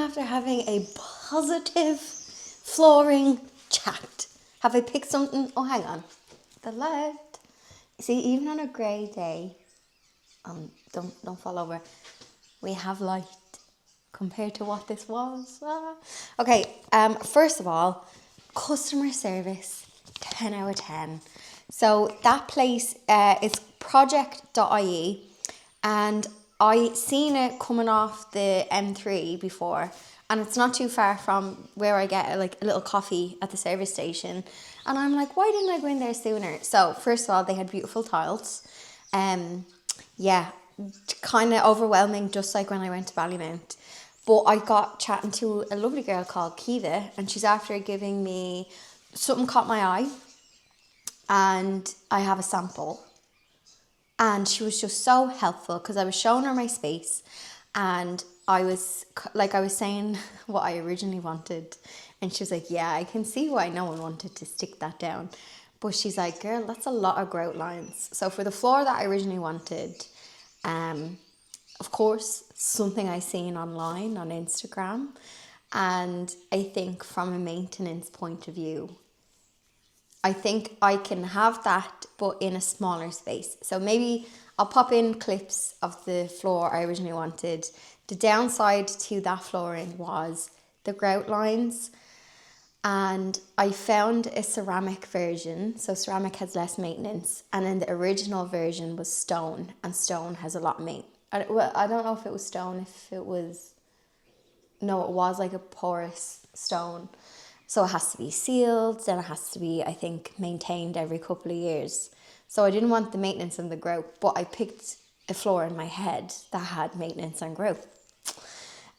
Speaker 1: after having a positive flooring chat. Have I picked something? Oh, hang on. The light. See, even on a grey day, don't fall over. We have light compared to what this was. Okay, first of all, customer service, 10 out of 10. So that place is Project.ie, and I seen it coming off the M3 before, and it's not too far from where I get like a little coffee at the service station. And I'm like, why didn't I go in there sooner? So first of all, they had beautiful tiles. Yeah, kind of overwhelming, just like when I went to Ballymount. But I got chatting to a lovely girl called Kiva, and she's after giving me, something caught my eye, and I have a sample. And she was just so helpful because I was showing her my space, and I was saying what I originally wanted, and she was like, yeah, I can see why no one wanted to stick that down. But she's like, girl, that's a lot of grout lines. So for the floor that I originally wanted, of course, something I seen online on Instagram, and I think from a maintenance point of view, I think I can have that, but in a smaller space. So maybe I'll pop in clips of the floor I originally wanted. The downside to that flooring was the grout lines, and I found a ceramic version. So ceramic has less maintenance, and then the original version was stone, and stone has a lot of maintenance. I don't know if it was stone, if it was... No, it was like a porous stone. So it has to be sealed, then it has to be, I think, maintained every couple of years. So I didn't want the maintenance and the growth, but I picked a floor in my head that had maintenance and growth.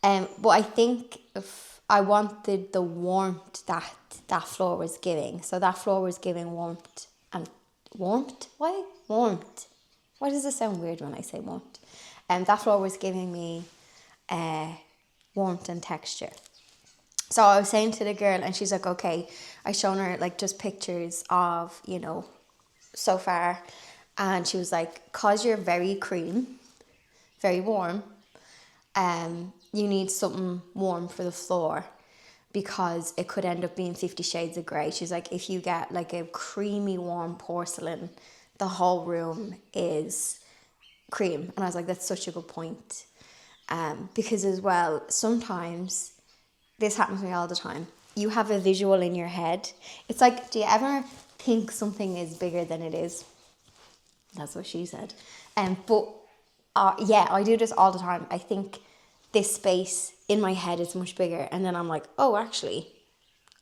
Speaker 1: But I think if I wanted the warmth that floor was giving. So that floor was giving warmth and... Warmth? Why? Warmth. Why does it sound weird when I say warmth? That floor was giving me warmth and texture. So I was saying to the girl, and she's like, okay. I shown her like just pictures of, so far. And she was like, cause you're very cream, very warm, you need something warm for the floor, because it could end up being 50 shades of grey. She's like, if you get like a creamy warm porcelain, the whole room is cream. And I was like, that's such a good point. Because as well, sometimes... This happens to me all the time. You have a visual in your head. It's like, do you ever think something is bigger than it is? That's what she said. But yeah, I do this all the time. I think this space in my head is much bigger. And then I'm like, oh, actually,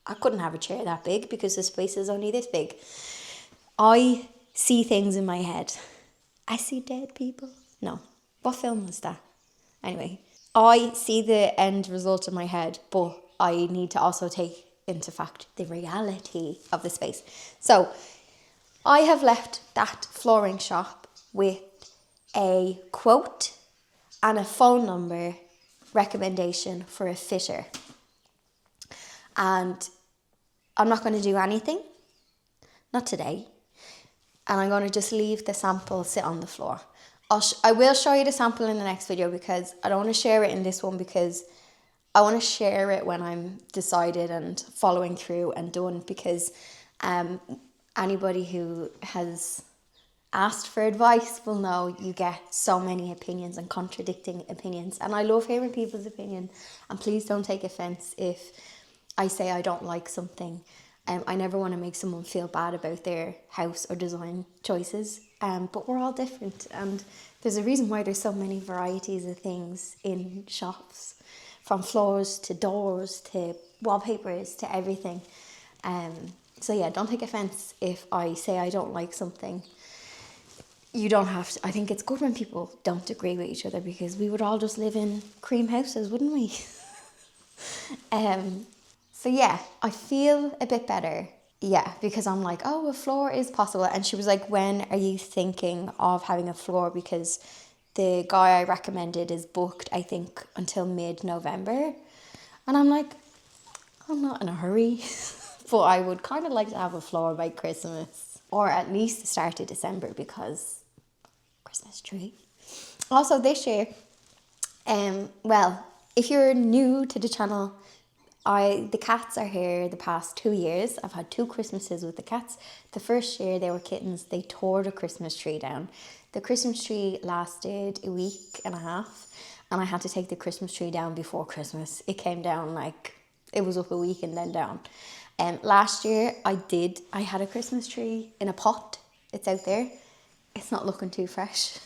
Speaker 1: I couldn't have a chair that big because the space is only this big. I see things in my head. I see dead people. No. What film was that? Anyway. I see the end result in my head, but I need to also take into fact the reality of the space. So I have left that flooring shop with a quote and a phone number recommendation for a fitter. And I'm not going to do anything, not today. And I'm going to just leave the sample sit on the floor. I will show you the sample in the next video, because I don't want to share it in this one, because I want to share it when I'm decided and following through and done, because anybody who has asked for advice will know you get so many opinions and contradicting opinions, and I love hearing people's opinion. And please don't take offense if I say I don't like something. I never want to make someone feel bad about their house or design choices. But we're all different, and there's a reason why there's so many varieties of things in shops, from floors to doors to wallpapers to everything. So yeah, don't take offense if I say I don't like something. You don't have to. I think it's good when people don't agree with each other, because we would all just live in cream houses, wouldn't we? So yeah, I feel a bit better. Yeah, because I'm like, oh, a floor is possible. And she was like, when are you thinking of having a floor? Because the guy I recommended is booked, I think, until mid-November. And I'm like, I'm not in a hurry. But I would kind of like to have a floor by Christmas. Or at least the start of December, because Christmas tree. Also this year, well, if you're new to the channel, the cats are here the past 2 years. I've had 2 Christmases with the cats. The first year they were kittens, they tore the Christmas tree down. The Christmas tree lasted a week and a half, and I had to take the Christmas tree down before Christmas. It came down like, it was up a week and then down. Last year I had a Christmas tree in a pot. It's out there. It's not looking too fresh.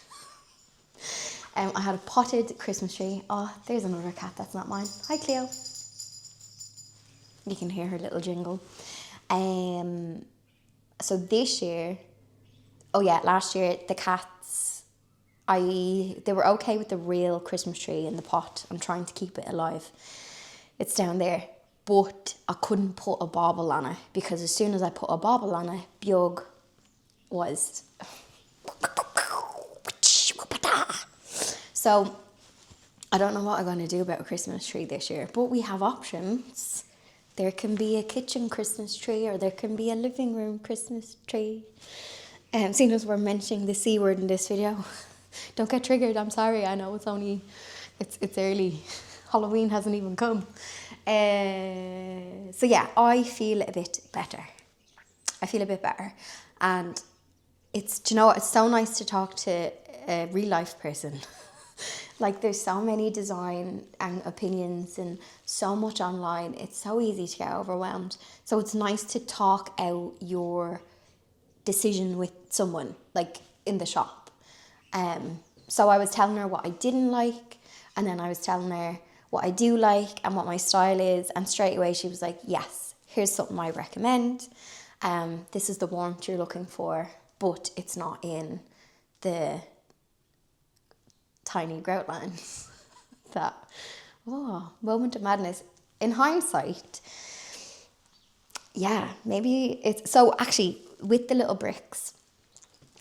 Speaker 1: I had a potted Christmas tree. Oh, there's another cat that's not mine. Hi, Cleo. You can hear her little jingle. So this year, last year, the cats, they were okay with the real Christmas tree in the pot. I'm trying to keep it alive. It's down there. But I couldn't put a bauble on it, because as soon as I put a bauble on it, Bjug was... So I don't know what I'm going to do about a Christmas tree this year, but we have options. There can be a kitchen Christmas tree, or there can be a living room Christmas tree. Seeing as we're mentioning the C word in this video, don't get triggered, I'm sorry, I know it's early. Halloween hasn't even come. So yeah, I feel a bit better. And it's, do you know what, it's so nice to talk to a real life person. Like, there's so many design and opinions and so much online. It's so easy to get overwhelmed. So it's nice to talk out your decision with someone, like in the shop. So I was telling her what I didn't like, and then I was telling her what I do like and what my style is, and straight away she was like, yes, here's something I recommend. This is the warmth you're looking for, but it's not in the tiny grout lines. That, moment of madness. In hindsight, yeah, maybe it's... So actually, with the little bricks,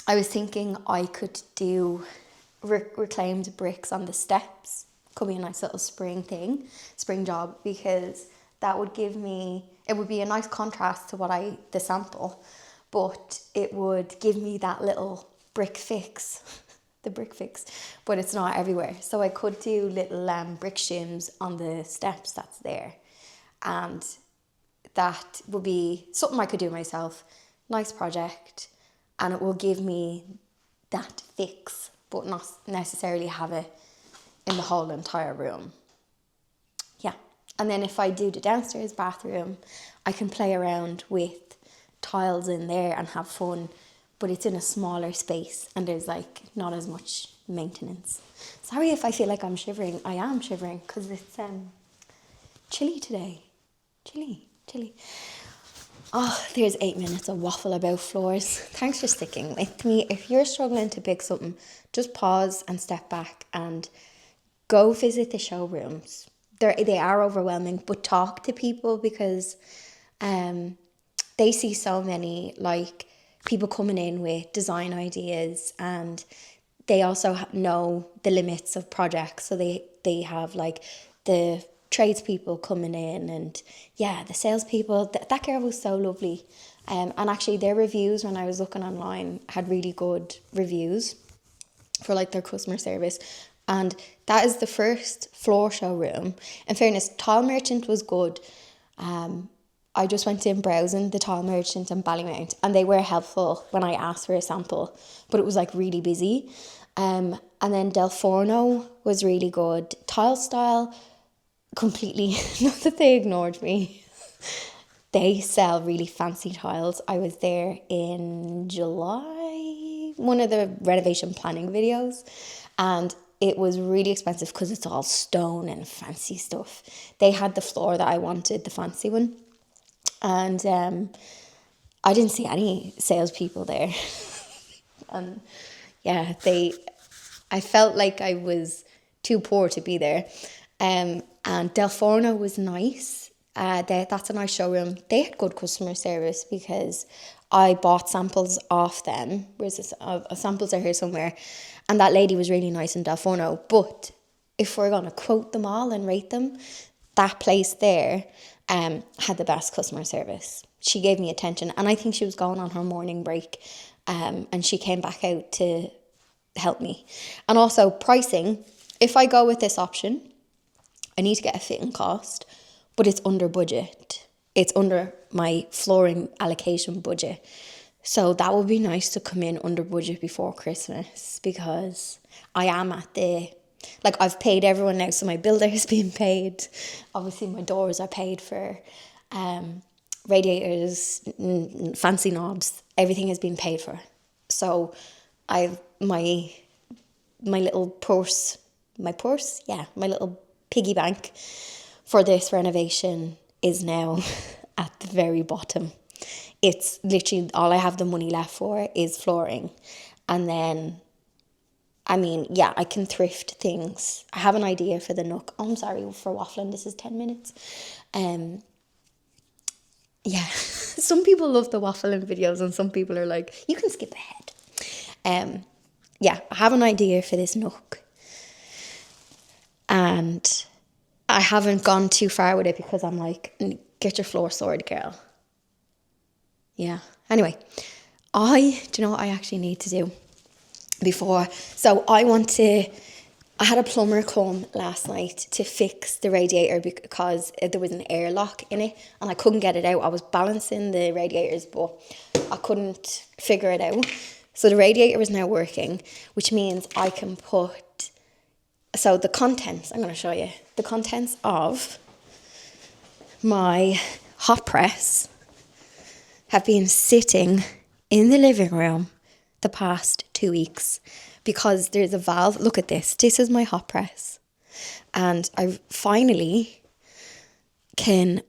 Speaker 1: I was thinking I could do reclaimed bricks on the steps. Could be a nice little spring job, because that would give me... It would be a nice contrast to the sample, but it would give me that little brick fix. The brick fix, but it's not everywhere. So I could do little brick shims on the steps that's there, and that would be something I could do myself. Nice project, and it will give me that fix, but not necessarily have it in the whole entire room. Yeah, and then if I do the downstairs bathroom, I can play around with tiles in there and have fun, but it's in a smaller space and there's like not as much maintenance. Sorry if I feel like I'm shivering. I am shivering because it's chilly today. Chilly. Oh, there's 8 minutes of waffle about floors. Thanks for sticking with me. If you're struggling to pick something, just pause and step back and go visit the showrooms. They are overwhelming, but talk to people, because they see so many like people coming in with design ideas, and they also know the limits of projects. So they have like the tradespeople coming in, and yeah, the salespeople. That girl was so lovely. And actually their reviews, when I was looking online, had really good reviews for like their customer service. And that is the first floor showroom. In fairness, Tile Merchant was good. I just went in browsing the Tile Merchant and Ballymount, and they were helpful when I asked for a sample, but it was like really busy. And then Del Forno was really good. Tile Style, completely, not that they ignored me. They sell really fancy tiles. I was there in July, one of the renovation planning videos, and it was really expensive because it's all stone and fancy stuff. They had the floor that I wanted, the fancy one. And I didn't see any salespeople there. And yeah, I felt like I was too poor to be there. And Del Forno was nice. That's a nice showroom. They had good customer service because I bought samples off them. Where's this? Samples are here somewhere. And that lady was really nice in Del Forno. But if we're going to quote them all and rate them, that place there had the best customer service. She gave me attention, and I think she was going on her morning break, and she came back out to help me. And also pricing, if I go with this option, I need to get a fitting cost, but it's under budget. It's under my flooring allocation budget. So that would be nice to come in under budget before Christmas, because I am at like I've paid everyone now. So my builder has been paid. Obviously my doors are paid for. Radiators, fancy knobs, everything has been paid for. So I've my little purse, my little piggy bank for this renovation is now at the very bottom. It's literally all I have the money left for is flooring. And then, I mean, yeah, I can thrift things. I have an idea for the nook. Oh, I'm sorry for waffling. This is 10 minutes. Yeah, some people love the waffling videos and some people are like, you can skip ahead. Yeah, I have an idea for this nook. And I haven't gone too far with it because I'm like, get your floor sorted, girl. Yeah. Anyway, do you know what I actually need to do before? So I had a plumber come last night to fix the radiator because there was an airlock in it and I couldn't get it out. I was balancing the radiators, but I couldn't figure it out. So the radiator is now working, which means I can put... So the contents, I'm going to show you. The contents of my hot press have been sitting in the living room the past 2 weeks. Because there's a valve. Look at this. This is my hot press. And I finally I'm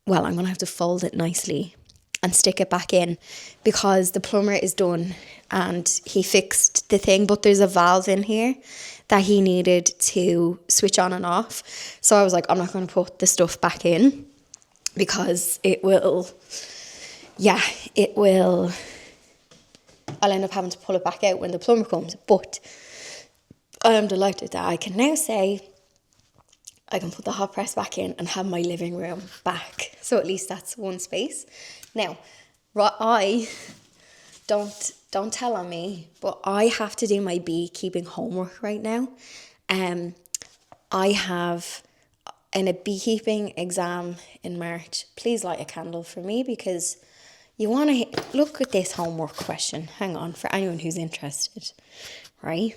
Speaker 1: going to have to fold it nicely and stick it back in because the plumber is done and he fixed the thing. But there's a valve in here that he needed to switch on and off. So I was like, I'm not going to put the stuff back in because I'll end up having to pull it back out when the plumber comes. But I am delighted that I can now say I can put the hot press back in and have my living room back. So at least that's one space. Now, I don't tell on me, but I have to do my beekeeping homework right now. I have a beekeeping exam in March. Please light a candle for me because you want to look at this homework question. Hang on, for anyone who's interested, right?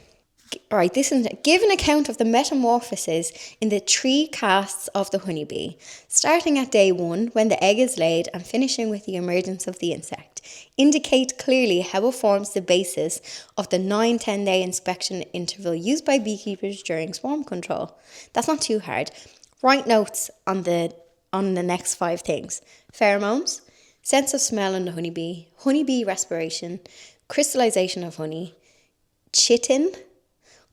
Speaker 1: All right, this is give an account of the metamorphosis in the 3 castes of the honeybee, starting at day 1 when the egg is laid and finishing with the emergence of the insect. Indicate clearly how it forms the basis of the 9-10 day inspection interval used by beekeepers during swarm control. That's not too hard. Write notes on the next 5 things: pheromones, sense of smell in the honeybee respiration, crystallization of honey, chitin,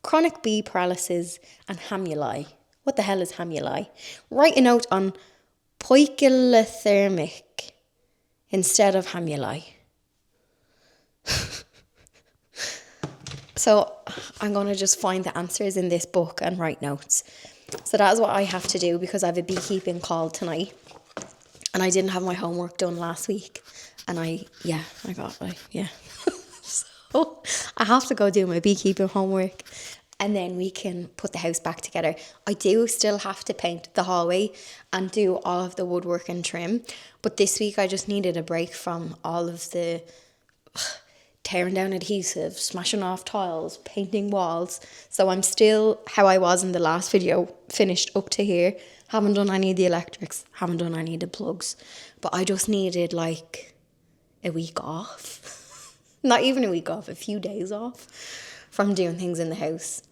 Speaker 1: chronic bee paralysis, and hamuli. What the hell is hamuli? Write a note on poikilothermic instead of hamuli. So I'm going to just find the answers in this book and write notes. So that is what I have to do because I have a beekeeping call tonight. And I didn't have my homework done last week. And so I have to go do my beekeeping homework. And then we can put the house back together. I do still have to paint the hallway and do all of the woodwork and trim. But this week I just needed a break from all of the tearing down adhesive, smashing off tiles, painting walls. So I'm still how I was in the last video, finished up to here. Haven't done any of the electrics, haven't done any of the plugs. But I just needed like a week off. Not even a week off, a few days off from doing things in the house.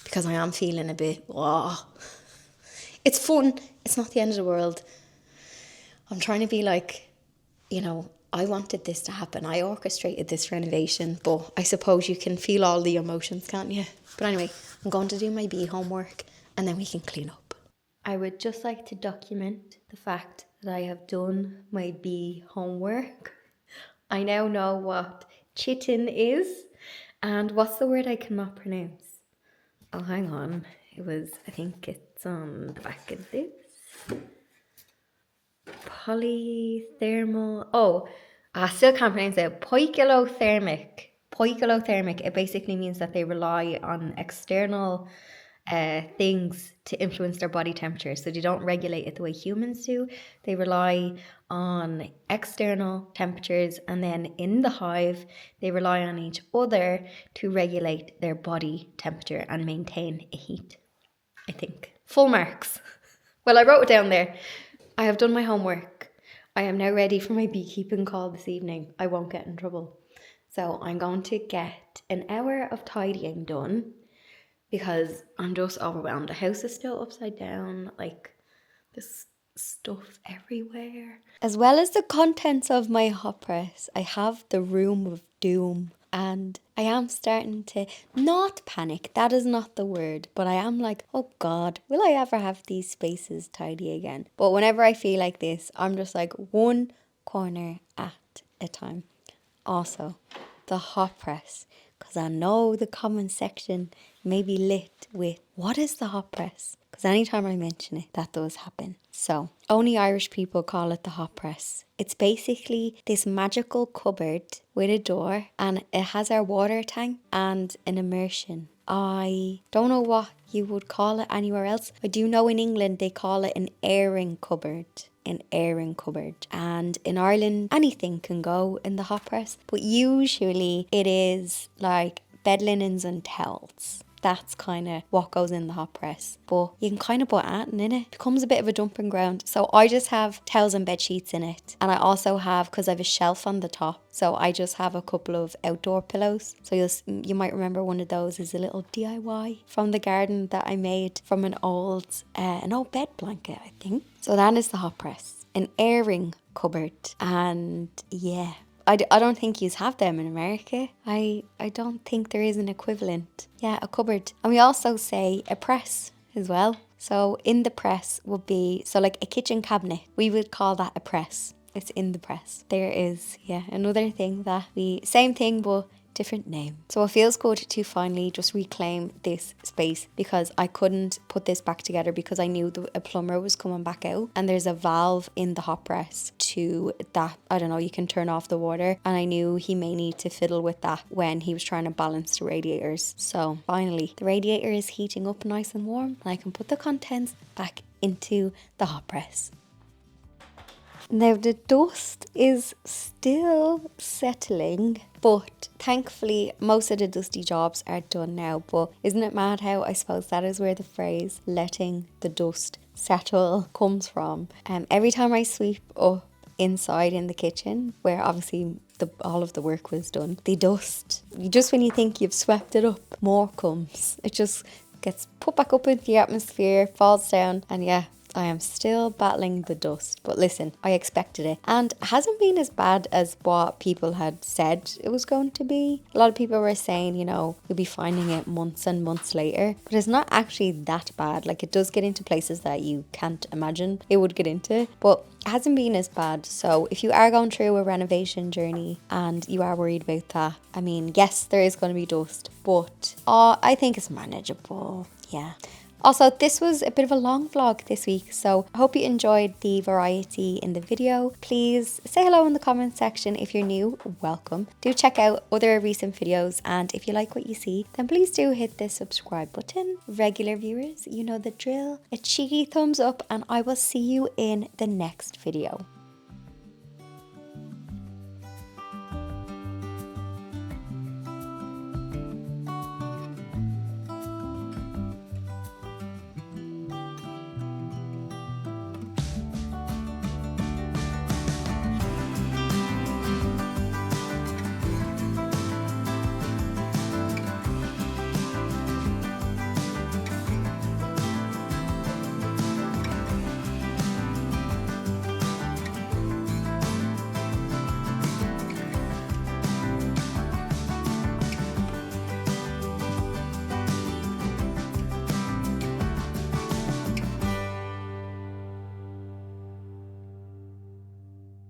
Speaker 1: Because I am feeling a bit, It's fun, it's not the end of the world. I'm trying to be like, I wanted this to happen. I orchestrated this renovation, but I suppose you can feel all the emotions, can't you? But anyway, I'm going to do my bee homework and then we can clean up. I would just like to document the fact that I have done my bee homework. I now know what chitin is and what's the word I cannot pronounce? Oh, hang on. I think it's on the back of this. Polythermal. I still can't pronounce it. Poikilothermic. It basically means that they rely on external
Speaker 2: things to influence their body temperature. So they don't regulate it the way humans do. They rely on external temperatures, and then in the hive, they rely on each other to regulate their body temperature and maintain a heat, I think. Full marks. Well, I wrote it down there. I have done my homework. I am now ready for my beekeeping call this evening. I won't get in trouble. So I'm going to get an hour of tidying done because I'm just overwhelmed. The house is still upside down, like there's stuff everywhere.
Speaker 1: As well as the contents of my hot press, I have the room of doom. And I am starting to not panic. That is not the word. But I am like, oh God, will I ever have these spaces tidy again? But whenever I feel like this, I'm just like one corner at a time. Also, the hot press. Because I know the comment section may be lit with, what is the hot press? Because anytime I mention it, that does happen. So, only Irish people call it the hot press. It's basically this magical cupboard with a door, and it has our water tank and an immersion. I don't know what you would call it anywhere else. I do know in England they call it an airing cupboard. An airing cupboard. And in Ireland, anything can go in the hot press. But usually it is like bed linens and towels. That's kind of what goes in the hot press. But you can kind of put anything in it. It becomes a bit of a dumping ground. So I just have towels and bed sheets in it. And I also have, because I have a shelf on the top, so I just have a couple of outdoor pillows. So you might remember one of those is a little DIY from the garden that I made from an old bed blanket, I think. So that is the hot press. An airing cupboard. And yeah, I don't think you have them in America. I don't think there is an equivalent. Yeah, a cupboard. And we also say a press as well. So in the press would be, so like a kitchen cabinet, we would call that a press. It's in the press. There is, another thing that same thing but different name. So it feels good to finally just reclaim this space because I couldn't put this back together because I knew a plumber was coming back out, and there's a valve in the hot press to that, I don't know, you can turn off the water, and I knew he may need to fiddle with that when he was trying to balance the radiators. So finally the radiator is heating up nice and warm, and I can put the contents back into the hot press. Now the dust is still settling, but thankfully most of the dusty jobs are done now. But isn't it mad how I suppose that is where the phrase letting the dust settle comes from? Every time I sweep up inside in the kitchen, where obviously all of the work was done, the dust, just when you think you've swept it up, more comes. It just gets put back up into the atmosphere, falls down, and yeah, I am still battling the dust. But listen, I expected it, and it hasn't been as bad as what people had said it was going to be. A lot of people were saying, you'll be finding it months and months later, but it's not actually that bad. Like, it does get into places that you can't imagine it would get into, but it hasn't been as bad. So if you are going through a renovation journey and you are worried about that, I mean, yes, there is going to be dust, but I think it's manageable. Yeah. Also, this was a bit of a long vlog this week, so I hope you enjoyed the variety in the video. Please say hello in the comment section. If you're new, welcome. Do check out other recent videos, and if you like what you see, then please do hit the subscribe button. Regular viewers, you know the drill. A cheeky thumbs up, and I will see you in the next video.